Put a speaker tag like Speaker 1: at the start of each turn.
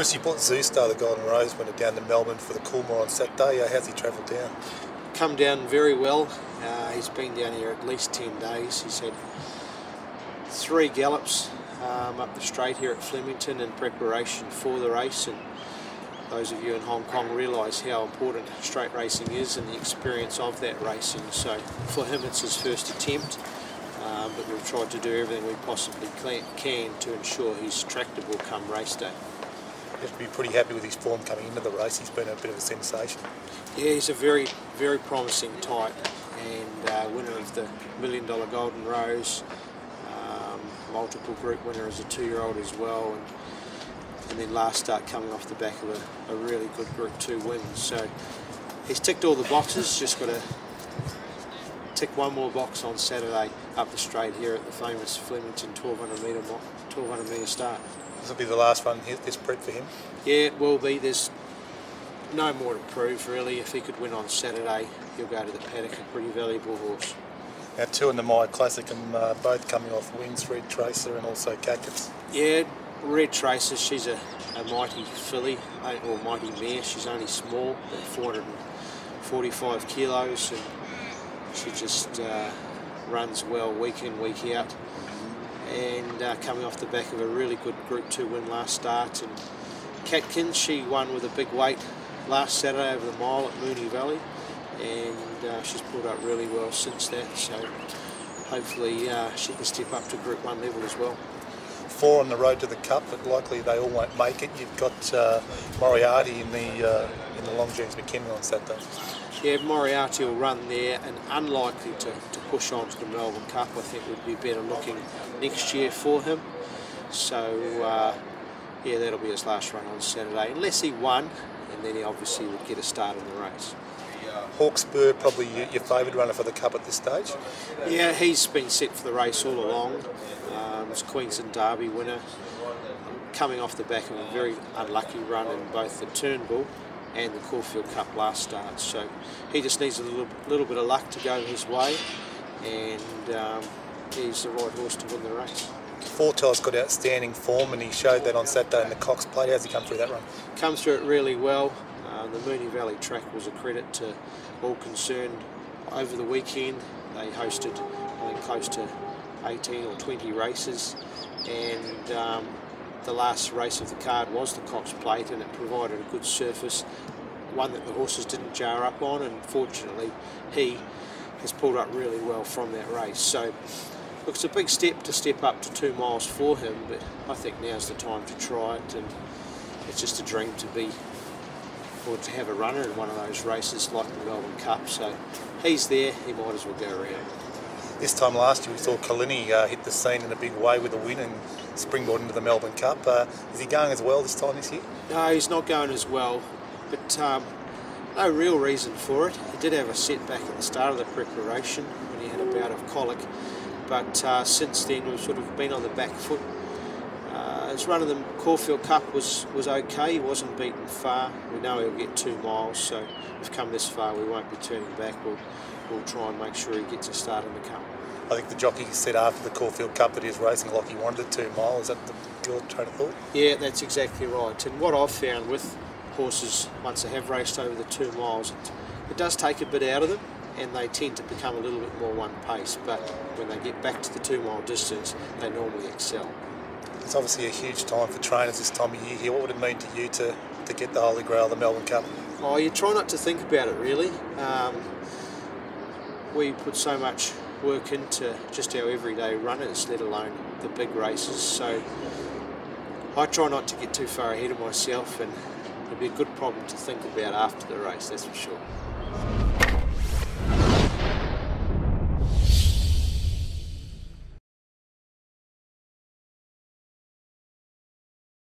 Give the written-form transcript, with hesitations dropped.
Speaker 1: Chris, you bought Zoostar, the Golden Rose, went down to Melbourne for the Coolmore on Saturday. How's he travelled down?
Speaker 2: Come down very well. He's been down here at least 10 days. He's had 3 gallops up the straight here at Flemington in preparation for the race, and those of you in Hong Kong realise how important straight racing is and the experience of that racing. So for him it's his first attempt, but we've tried to do everything we possibly can to ensure he's tractable come race day.
Speaker 1: You have to be pretty happy with his form coming into the race. He's been a bit of a sensation.
Speaker 2: Yeah, he's a very, very promising type, and winner of the $1 Million Golden Rose, multiple group winner as a 2-year-old as well, and then last start coming off the back of a really good Group 2 win. So he's ticked all the boxes, just got to tick one more box on Saturday up the straight here at the famous Flemington 1200 metre start.
Speaker 1: This will be the last run this prep for him?
Speaker 2: Yeah, it will be. There's no more to prove really. If he could win on Saturday, he'll go to the paddock, a pretty valuable horse.
Speaker 1: Now 2 in the Maya Classic, and both coming off wins, Red Tracer and also Cactus.
Speaker 2: Yeah, Red Tracer, she's a mighty filly, or mighty mare. She's only small, about 445 kilos, and she just runs well week in, week out. And coming off the back of a really good Group 2 win last start. And Catkins, she won with a big weight last Saturday over the mile at Moonee Valley, and she's pulled up really well since that, so hopefully she can step up to Group 1 level as well.
Speaker 1: 4 on the road to the Cup, but likely they all won't make it. You've got Moriarty in the Longines McKinley on Saturday.
Speaker 2: Yeah, Moriarty will run there, and unlikely to push on to the Melbourne Cup. I think would be better looking next year for him. So yeah, that'll be his last run on Saturday, unless he won, and then he obviously would get a start in the race.
Speaker 1: Hawkspur, probably your favourite runner for the Cup at this stage?
Speaker 2: Yeah, he's been set for the race all along. He's Queensland Derby winner, coming off the back of a very unlucky run in both the Turnbull and the Caulfield Cup last start. So he just needs a little bit of luck to go his way, and he's the right horse to win the race.
Speaker 1: Fortel's got outstanding form, and he showed that on Saturday in the Cox Plate. How's he come through that run?
Speaker 2: Come through it really well. The Moonee Valley track was a credit to all concerned over the weekend. They hosted, I think, close to 18 or 20 races, and the last race of the card was the Cox Plate, and it provided a good surface, one that the horses didn't jar up on, and fortunately he has pulled up really well from that race. So look, it's a big step to step up to 2 miles for him, but I think now's the time to try it, and it's just a dream to be, or to have a runner in one of those races like the Melbourne Cup. So he's there, he might as well go around.
Speaker 1: This time last year we saw Kalini hit the scene in a big way with a win and springboard into the Melbourne Cup. Is he going as well this time this year?
Speaker 2: No, he's not going as well, but no real reason for it. He did have a setback at the start of the preparation when he had a bout of colic, but since then we've sort of been on the back foot. His run of the Caulfield Cup was okay. He wasn't beaten far. We know he'll get 2 miles, so we've come this far, we won't be turning back. We'll try and make sure he gets a start in the Cup.
Speaker 1: I think the jockey said after the Caulfield Cup that he was racing like he wanted 2 miles. Is that your train of thought?
Speaker 2: Yeah, that's exactly right. And what I've found with horses, once they have raced over the 2 miles, it does take a bit out of them, and they tend to become a little bit more one pace, but when they get back to the 2 mile distance, they normally excel.
Speaker 1: It's obviously a huge time for trainers this time of year here. What would it mean to you to get the Holy Grail, the Melbourne Cup?
Speaker 2: Oh, you try not to think about it really. We put so much work into just our everyday runners, let alone the big races, so I try not to get too far ahead of myself, and it'd be a good problem to think about after the race, that's for sure.